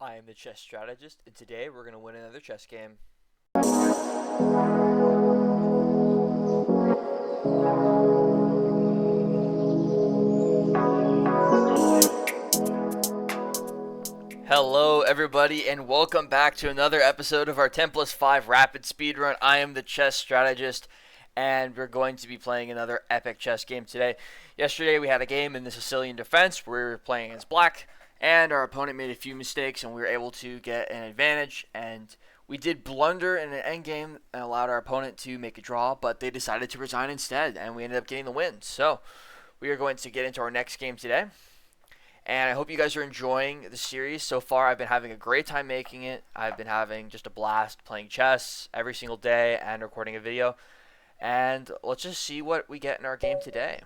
I am the chess strategist, and today we're going to win another chess game. Hello, everybody, and welcome back to another episode of our 10 plus 5 Rapid Speedrun. I am the chess strategist, and we're going to be playing another epic chess game today. Yesterday, we had a game in the Sicilian defense where we were playing against black, and our opponent made a few mistakes, and we were able to get an advantage. And we did blunder in an endgame and allowed our opponent to make a draw, but they decided to resign instead, and we ended up getting the win. So, we are going to get into our next game today. And I hope you guys are enjoying the series so far. I've been having a great time making it. I've been having just a blast playing chess every single day and recording a video. And let's just see what we get in our game today.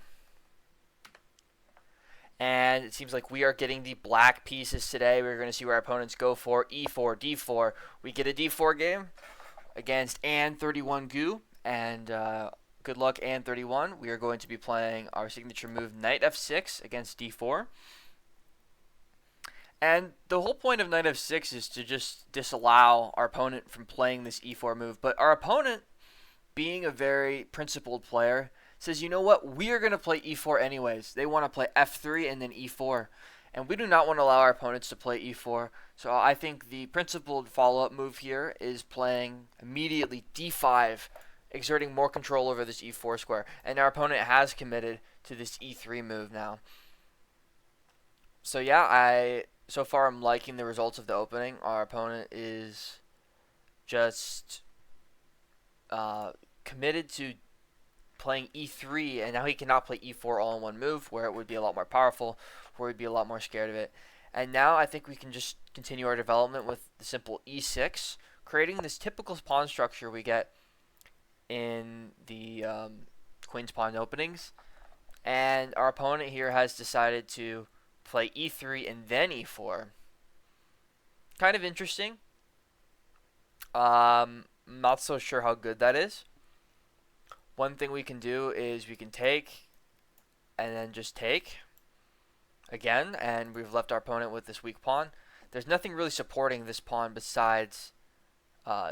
And it seems like we are getting the black pieces today. We're going to see where our opponents go for e4, d4. We get a d4 game against An31 Goo. And good luck, An31. We are going to be playing our signature move, knight f6 against d4. And the whole point of knight f6 is to just disallow our opponent from playing this e4 move. But our opponent, being a very principled player, says, you know what, we are going to play e4 anyways. They want to play f3 and then e4. And we do not want to allow our opponents to play e4. So I think the principled follow-up move here is playing immediately d5, exerting more control over this e4 square. And our opponent has committed to this e3 move now. So yeah, so far I'm liking the results of the opening. Our opponent is just committed to playing e3, and now he cannot play e4 all in one move, where it would be a lot more powerful, where we'd be a lot more scared of it. And now I think we can just continue our development with the simple e6, creating this typical pawn structure we get in the queen's pawn openings. And our opponent here has decided to play e3 and then e4. Kind of interesting. Not so sure how good that is. One thing we can do is we can take and then just take again, and we've left our opponent with this weak pawn. There's nothing really supporting this pawn besides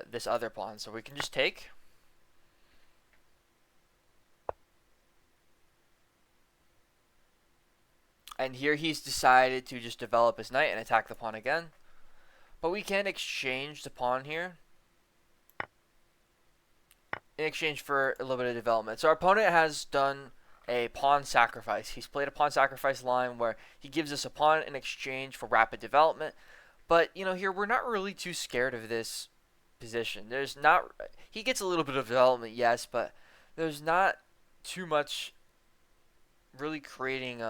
this other pawn, so we can just take. And here he's decided to just develop his knight and attack the pawn again. But we can exchange the pawn here in exchange for a little bit of development. So our opponent has done a pawn sacrifice. He's played a pawn sacrifice line where he gives us a pawn in exchange for rapid development. But, you know, here we're not really too scared of this position. He gets a little bit of development, yes, but there's not too much really creating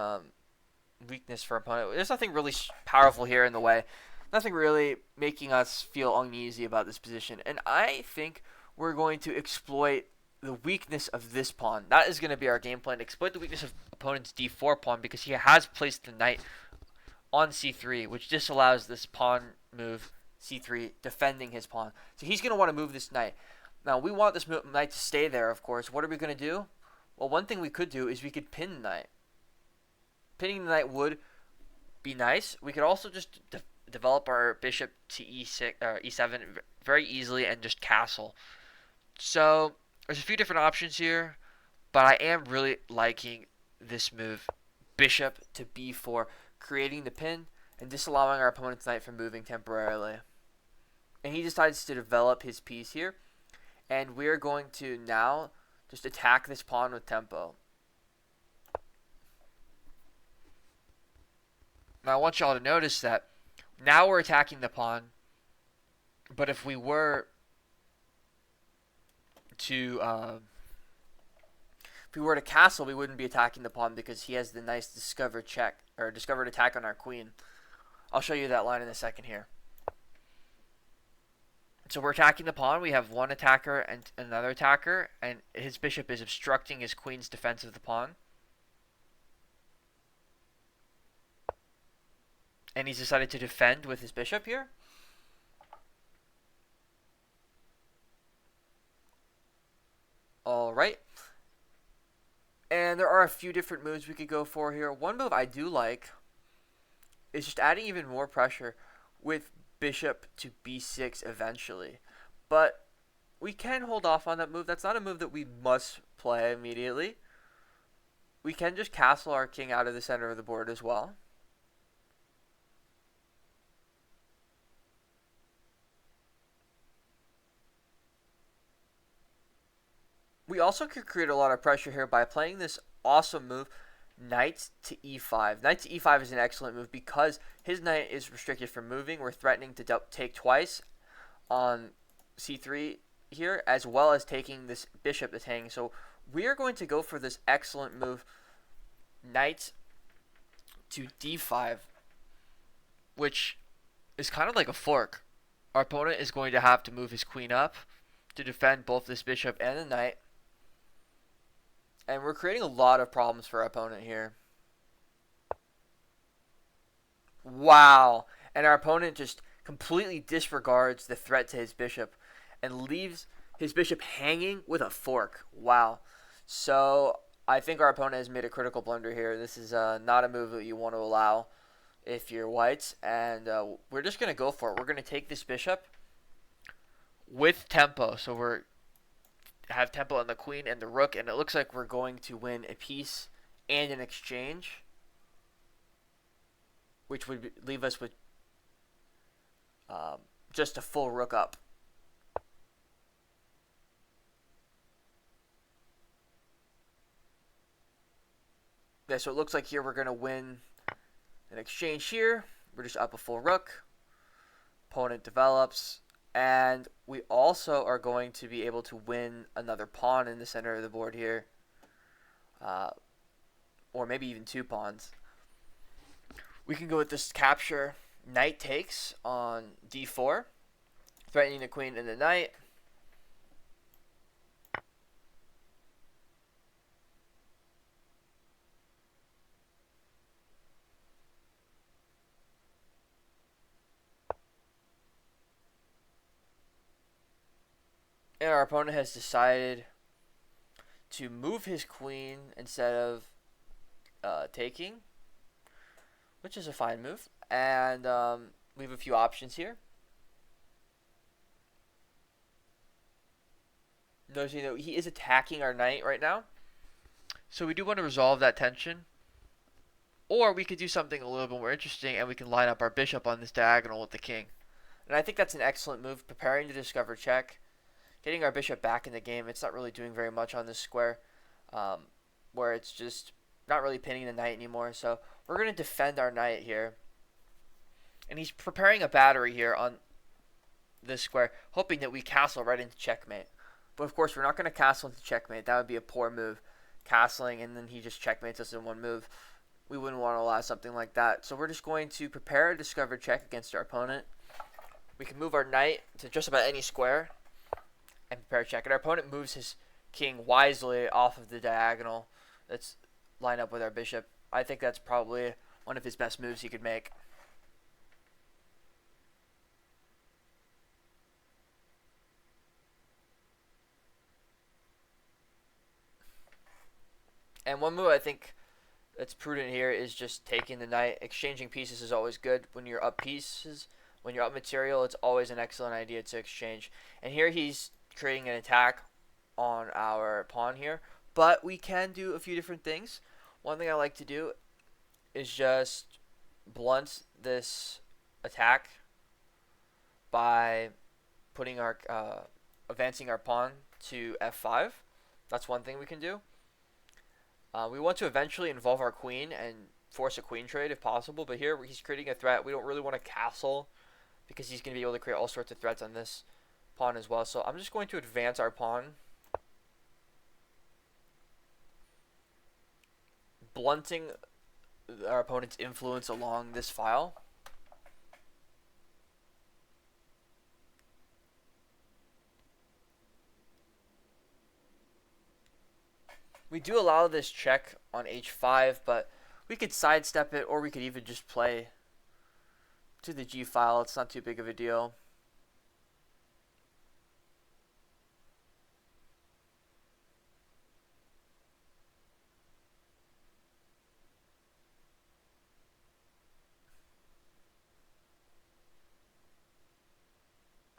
weakness for opponent. There's nothing really powerful here in the way. Nothing really making us feel uneasy about this position. And I think we're going to exploit the weakness of this pawn. That is going to be our game plan. Exploit the weakness of opponent's d4 pawn because he has placed the knight on c3, which disallows this pawn move c3, defending his pawn. So he's going to want to move this knight. Now, we want this knight to stay there, of course. What are we going to do? Well, one thing we could do is we could pin the knight. Pinning the knight would be nice. We could also just develop our bishop to e6 or e7 very easily and just castle. So there's a few different options here, but I am really liking this move, bishop to b4, creating the pin and disallowing our opponent's knight from moving temporarily. And he decides to develop his piece here, and we're going to now just attack this pawn with tempo. Now, I want y'all to notice that now we're attacking the pawn, but if we were to castle, we wouldn't be attacking the pawn because he has the nice discovered attack on our queen. I'll show you that line in a second here. So we're attacking the pawn. We have one attacker and another attacker, and his bishop is obstructing his queen's defense of the pawn. And he's decided to defend with his bishop here. Alright. And there are a few different moves we could go for here. One move I do like is just adding even more pressure with bishop to b6 eventually. But we can hold off on that move. That's not a move that we must play immediately. We can just castle our king out of the center of the board as well. We also could create a lot of pressure here by playing this awesome move, knight to e5. Knight to e5 is an excellent move because his knight is restricted from moving. We're threatening to take twice on c3 here, as well as taking this bishop that's hanging. So we are going to go for this excellent move, knight to d5, which is kind of like a fork. Our opponent is going to have to move his queen up to defend both this bishop and the knight. And we're creating a lot of problems for our opponent here. Wow. And our opponent just completely disregards the threat to his bishop and leaves his bishop hanging with a fork. Wow. So I think our opponent has made a critical blunder here. This is not a move that you want to allow if you're white. And we're just going to go for it. We're going to take this bishop with tempo. So we're have tempo on the queen and the rook, and it looks like we're going to win a piece and an exchange, which would leave us with just a full rook up. Yeah, so it looks like here we're going to win an exchange here. We're just up a full rook. Opponent develops. And we also are going to be able to win another pawn in the center of the board here. Or maybe even two pawns. We can go with this capture. Knight takes on d4. Threatening the queen and the knight. And our opponent has decided to move his queen instead of taking, which is a fine move. And we have a few options here. Noticing that he is attacking our knight right now. So we do want to resolve that tension. Or we could do something a little bit more interesting, and we can line up our bishop on this diagonal with the king. And I think that's an excellent move, preparing to discover check. Getting our bishop back in the game. It's not really doing very much on this square, where it's just not really pinning the knight anymore. So we're going to defend our knight here. And he's preparing a battery here on this square, hoping that we castle right into checkmate. But of course, we're not going to castle into checkmate. That would be a poor move. Castling, and then he just checkmates us in one move. We wouldn't want to allow something like that. So we're just going to prepare a discovered check against our opponent. We can move our knight to just about any square and prepare check. And our opponent moves his king wisely off of the diagonal that's lined up with our bishop. I think that's probably one of his best moves he could make. And one move I think that's prudent here is just taking the knight. Exchanging pieces is always good when you're up pieces. When you're up material, it's always an excellent idea to exchange. And here he's creating an attack on our pawn here. But we can do a few different things. One thing I like to do is just blunt this attack by putting our advancing our pawn to f5. That's one thing we can do. We want to eventually involve our queen and force a queen trade if possible, but here he's creating a threat. We don't really want to castle because he's going to be able to create all sorts of threats on this pawn as well. So I'm just going to advance our pawn, blunting our opponent's influence along this file. We do allow this check on h5, but we could sidestep it, or we could even just play to the g file. It's not too big of a deal.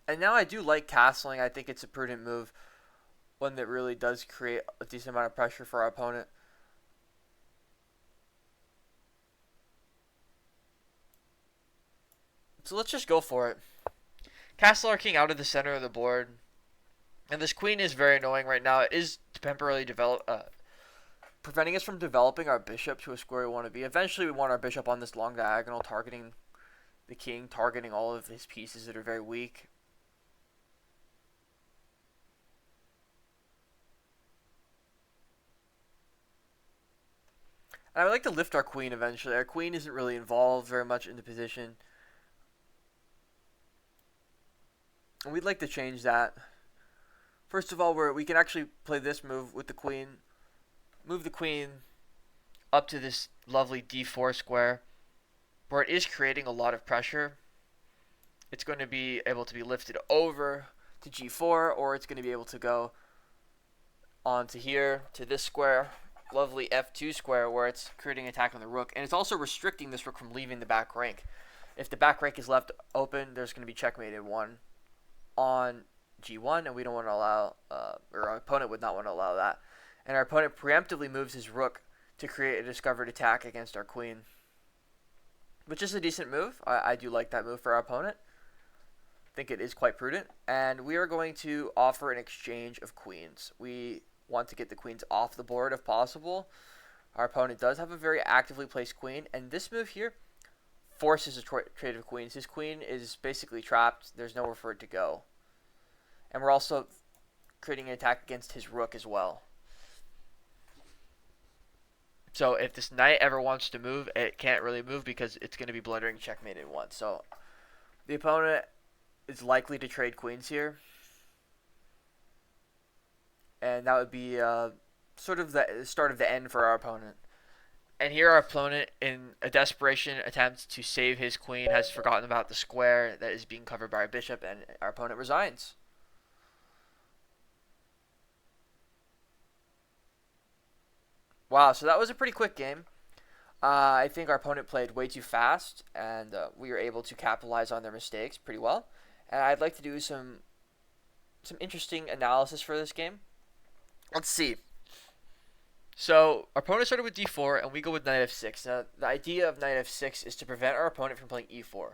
And now I do like castling. I think it's a prudent move, one that really does create a decent amount of pressure for our opponent. So let's just go for it. Castle our king out of the center of the board. And this queen is very annoying right now. It is temporarily preventing us from developing our bishop to a square we want to be. Eventually we want our bishop on this long diagonal, targeting the king, targeting all of his pieces that are very weak. And I would like to lift our queen eventually. Our queen isn't really involved very much in the position. And we'd like to change that. First of all, we can actually play this move with the queen. Move the queen up to this lovely d4 square, where it is creating a lot of pressure. It's going to be able to be lifted over to g4, or it's going to be able to go onto here to this square, lovely f2 square, where it's creating attack on the rook. And it's also restricting this rook from leaving the back rank. If the back rank is left open, there's going to be checkmated 1 on g1, and we don't want to allow, or our opponent would not want to allow that. And our opponent preemptively moves his rook to create a discovered attack against our queen, which is a decent move. I do like that move for our opponent. I think it is quite prudent. And we are going to offer an exchange of queens. We want to get the queens off the board if possible. Our opponent does have a very actively placed queen, and this move here forces a trade of queens. His queen is basically trapped. There's nowhere for it to go. And we're also creating an attack against his rook as well. So if this knight ever wants to move, it can't really move because it's going to be blundering checkmate in 1. So the opponent is likely to trade queens here. And that would be sort of the start of the end for our opponent. And here our opponent, in a desperation attempt to save his queen, has forgotten about the square that is being covered by our bishop, and our opponent resigns. Wow, so that was a pretty quick game. I think our opponent played way too fast, and we were able to capitalize on their mistakes pretty well. And I'd like to do some interesting analysis for this game. Let's see. So our opponent started with d4, and we go with knight f6. Now, the idea of knight f6 is to prevent our opponent from playing e4.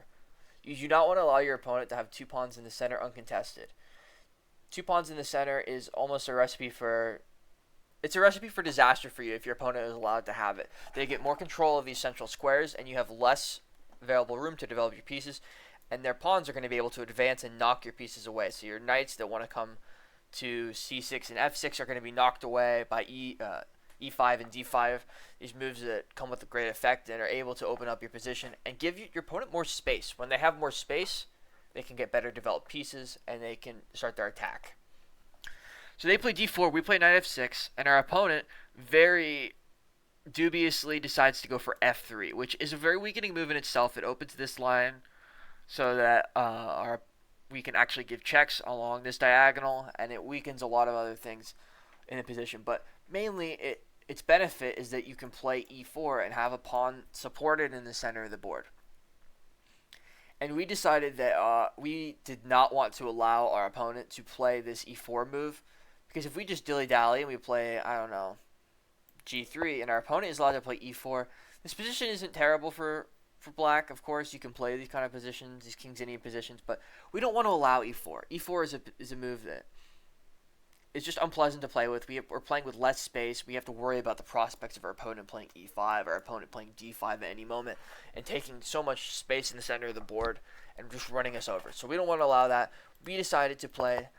You do not want to allow your opponent to have 2 pawns in the center uncontested. 2 pawns in the center is almost a recipe for... It's a recipe for disaster for you if your opponent is allowed to have it. They get more control of these central squares, and you have less available room to develop your pieces, and their pawns are going to be able to advance and knock your pieces away. So your knights that want to come to c6 and f6 are going to be knocked away by e5 and d5. These moves that come with a great effect and are able to open up your position and give your opponent more space. When they have more space, they can get better developed pieces, and they can start their attack. So they play d4, we play knight f6, and our opponent very dubiously decides to go for f3, which is a very weakening move in itself. It opens this line so that we can actually give checks along this diagonal, and it weakens a lot of other things in the position. But mainly, its benefit is that you can play e4 and have a pawn supported in the center of the board. And we decided that we did not want to allow our opponent to play this e4 move, because if we just dilly-dally and we play, I don't know, g3, and our opponent is allowed to play e4, this position isn't terrible for black. Of course, you can play these kind of positions, these king's Indian positions, but we don't want to allow e4. e4 is a move that is just unpleasant to play with. We're playing with less space. We have to worry about the prospects of our opponent playing e5, our opponent playing d5 at any moment, and taking so much space in the center of the board and just running us over. So we don't want to allow that. We decided to play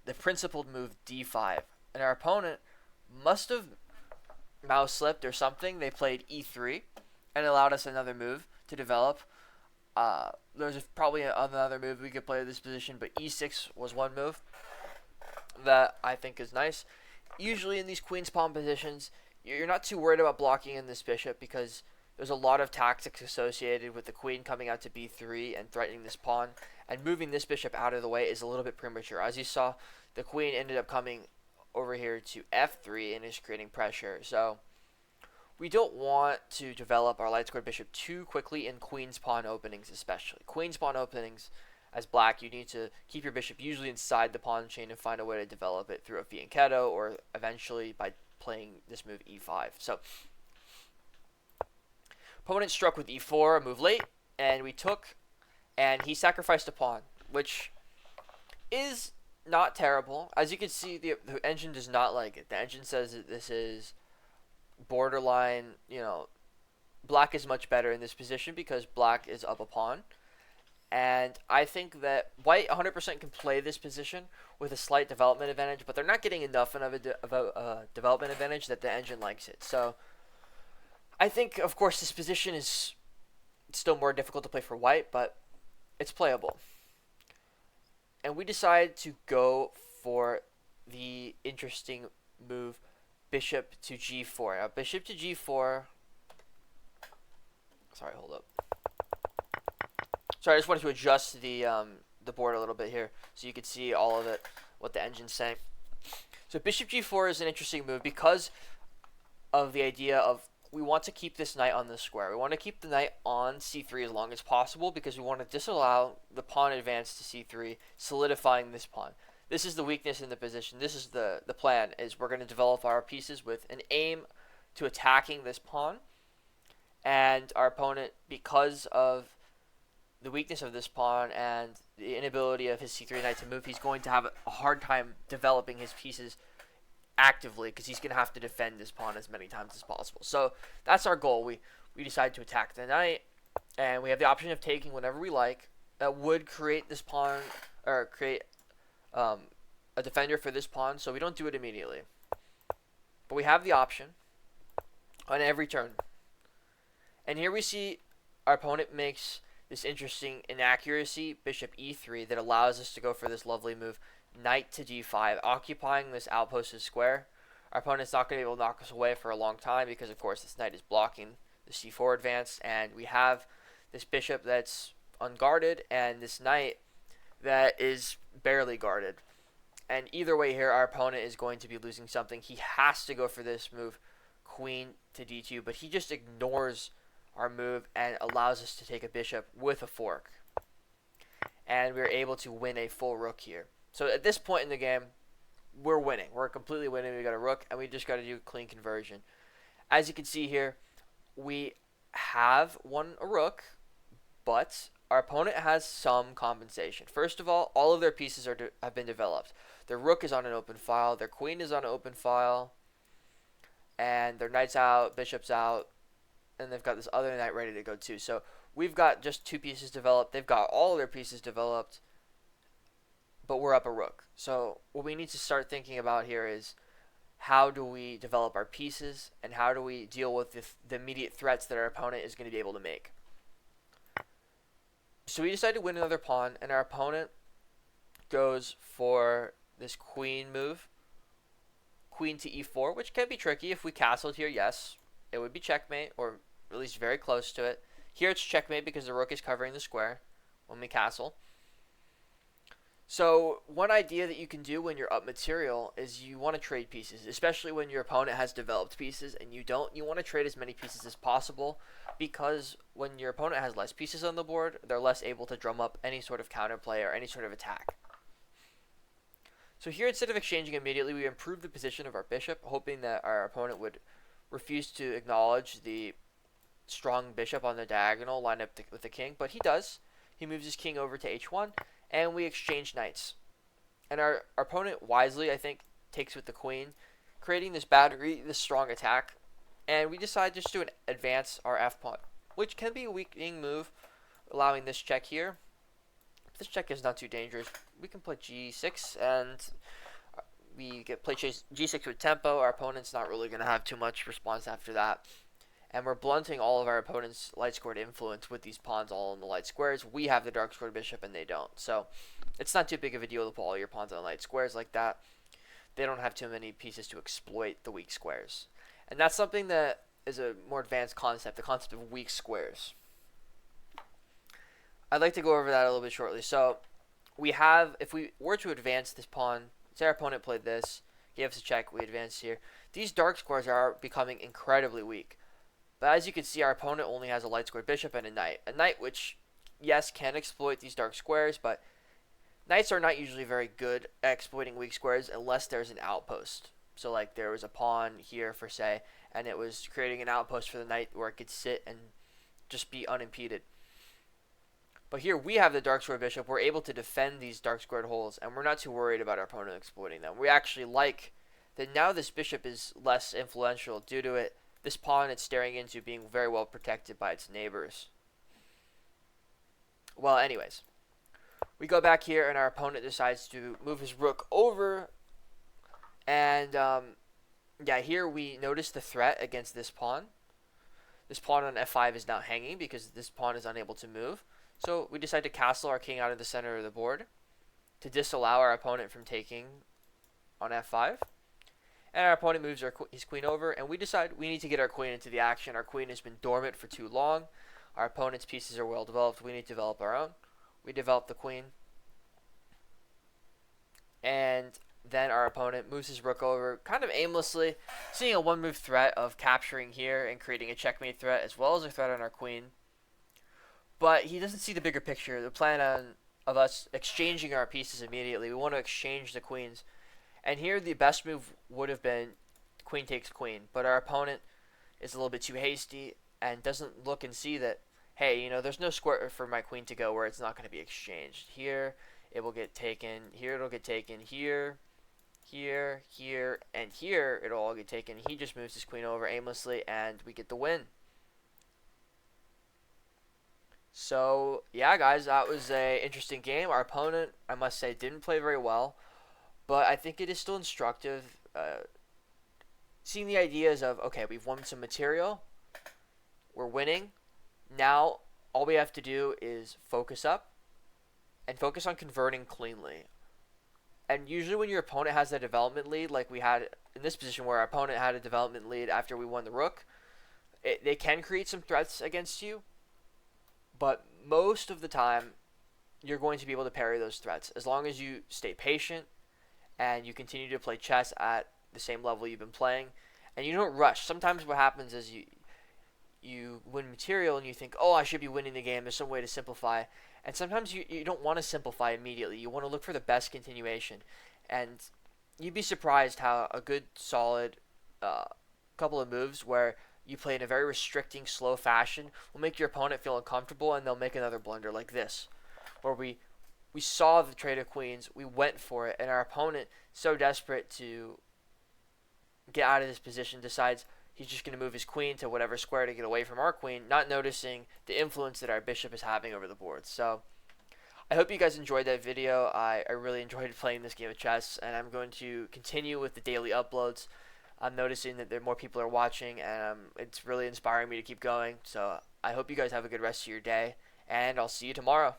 the principled move d5, and our opponent must have mouse slipped or something. They played e3 and allowed us another move to develop. There's probably another move we could play in this position, but e6 was one move that I think is nice. Usually in these queen's pawn positions, you're not too worried about blocking in this bishop because there's a lot of tactics associated with the queen coming out to b3 and threatening this pawn, and moving this bishop out of the way is a little bit premature. As you saw, the queen ended up coming over here to f3 and is creating pressure. So we don't want to develop our light squared bishop too quickly in queen's pawn openings, especially. Queen's pawn openings as black, you need to keep your bishop usually inside the pawn chain and find a way to develop it through a fianchetto or eventually by playing this move e5. So opponent struck with e4, a move late, and we took, and he sacrificed a pawn, which is not terrible. As you can see, the engine does not like it. The engine says that this is borderline, black is much better in this position because black is up a pawn. And I think that white 100% can play this position with a slight development advantage, but they're not getting enough of a development advantage that the engine likes it. So I think, of course, this position is still more difficult to play for white, but it's playable. And we decided to go for the interesting move, bishop to g4. Now, bishop to g4. Sorry, hold up. Sorry, I just wanted to adjust the board a little bit here so you could see all of it, what the engine's saying. So bishop g4 is an interesting move because of the idea of we want to keep this knight on the square. We want to keep the knight on c3 as long as possible because we want to disallow the pawn advance to c3, solidifying this pawn. This is the weakness in the position. This is the plan, is we're going to develop our pieces with an aim to attacking this pawn. And our opponent, because of the weakness of this pawn and the inability of his c3 knight to move, he's going to have a hard time developing his pieces actively because he's going to have to defend this pawn as many times as possible. So that's our goal. We decide to attack the knight, and we have the option of taking whenever we like. That would create this pawn, or create a defender for this pawn, so we don't do it immediately. But we have the option on every turn. And here we see our opponent makes this interesting inaccuracy, bishop e3, that allows us to go for this lovely move, knight to d5, occupying this outposted square. Our opponent's not going to be able to knock us away for a long time because, of course, this knight is blocking the c4 advance, and we have this bishop that's unguarded and this knight that is barely guarded. And either way here, our opponent is going to be losing something. He has to go for this move, queen to d2, but he just ignores our move and allows us to take a bishop with a fork. And we're able to win a full rook here. So at this point in the game, we're winning. We're completely winning. We got a rook, and we just got to do clean conversion. As you can see here, we have won a rook, but our opponent has some compensation. First of all of their pieces have been developed. Their rook is on an open file. Their queen is on an open file. And their knight's out, bishop's out. And they've got this other knight ready to go too. So we've got just two pieces developed. They've got all of their pieces developed, but we're up a rook. So what we need to start thinking about here is how do we develop our pieces and how do we deal with the immediate threats that our opponent is going to be able to make. So we decided to win another pawn, and our opponent goes for this queen move, queen to e4, which can be tricky. If we castled here, yes, it would be checkmate, or at least very close to it. Here it's checkmate because the rook is covering the square when we castle. So one idea that you can do when you're up material is you want to trade pieces, especially when your opponent has developed pieces and you don't. You want to trade as many pieces as possible because when your opponent has less pieces on the board, they're less able to drum up any sort of counterplay or any sort of attack. So here, instead of exchanging immediately, we improved the position of our bishop, hoping that our opponent would refuse to acknowledge the strong bishop on the diagonal line up with the king, but he does. He moves his king over to h1, and we exchange knights. And our opponent wisely, I think, takes with the queen, creating this battery, this strong attack, and we decide just to advance our f-pawn, which can be a weakening move, allowing this check here. This check is not too dangerous. We can play g6, and we play g6 with tempo. Our opponent's not really going to have too much response after that. And we're blunting all of our opponent's light squared influence with these pawns all in the light squares. We have the dark squared bishop and they don't. So it's not too big of a deal to put all your pawns on light squares like that. They don't have too many pieces to exploit the weak squares. And that's something that is a more advanced concept, the concept of weak squares. I'd like to go over that a little bit shortly. So we have, if we were to advance this pawn, say our opponent played this, gave us a check, we advanced here. These dark squares are becoming incredibly weak. But as you can see, our opponent only has a light squared bishop and a knight. A knight which yes, can exploit these dark squares, but knights are not usually very good at exploiting weak squares unless there's an outpost. So like there was a pawn here for say, and it was creating an outpost for the knight where it could sit and just be unimpeded. But here we have the dark square bishop. We're able to defend these dark squared holes, and we're not too worried about our opponent exploiting them. We actually like that now this bishop is less influential due to it. This pawn it's staring into being very well protected by its neighbors. Well, anyways, we go back here, and our opponent decides to move his rook over, and yeah, here we notice the threat against this pawn. This pawn on f5 is now hanging because this pawn is unable to move. So we decide to castle our king out of the center of the board to disallow our opponent from taking on f5. And our opponent moves his queen over, and we decide we need to get our queen into the action. Our queen has been dormant for too long. Our opponent's pieces are well developed. We need to develop our own. We develop the queen. And then our opponent moves his rook over kind of aimlessly, seeing a one-move threat of capturing here and creating a checkmate threat as well as a threat on our queen. But he doesn't see the bigger picture, the plan of us exchanging our pieces immediately. We want to exchange the queens. And here the best move would have been queen takes queen. But our opponent is a little bit too hasty and doesn't look and see that, hey, you know, there's no square for my queen to go where it's not going to be exchanged. Here, it will get taken. Here, it'll get taken. Here, here, here, and here, it'll all get taken. He just moves his queen over aimlessly, and we get the win. So, yeah, guys, that was a interesting game. Our opponent, I must say, didn't play very well, but I think it is still instructive. Seeing the ideas of, okay, we've won some material, we're winning. Now, all we have to do is focus up and focus on converting cleanly. And usually when your opponent has a development lead, like we had in this position where our opponent had a development lead after we won the rook, they can create some threats against you. But most of the time, you're going to be able to parry those threats as long as you stay patient and you continue to play chess at the same level you've been playing, and you don't rush. Sometimes what happens is you win material and you think, oh, I should be winning the game. There's some way to simplify. And sometimes you don't want to simplify immediately. You want to look for the best continuation. And you'd be surprised how a good, solid couple of moves where you play in a very restricting, slow fashion will make your opponent feel uncomfortable, and they'll make another blunder like this, where we saw the trade of queens, we went for it, and our opponent, so desperate to get out of this position, decides he's just going to move his queen to whatever square to get away from our queen, not noticing the influence that our bishop is having over the board. So I hope you guys enjoyed that video. I really enjoyed playing this game of chess, and I'm going to continue with the daily uploads. I'm noticing that more people are watching, and it's really inspiring me to keep going. So I hope you guys have a good rest of your day, and I'll see you tomorrow.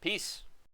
Peace.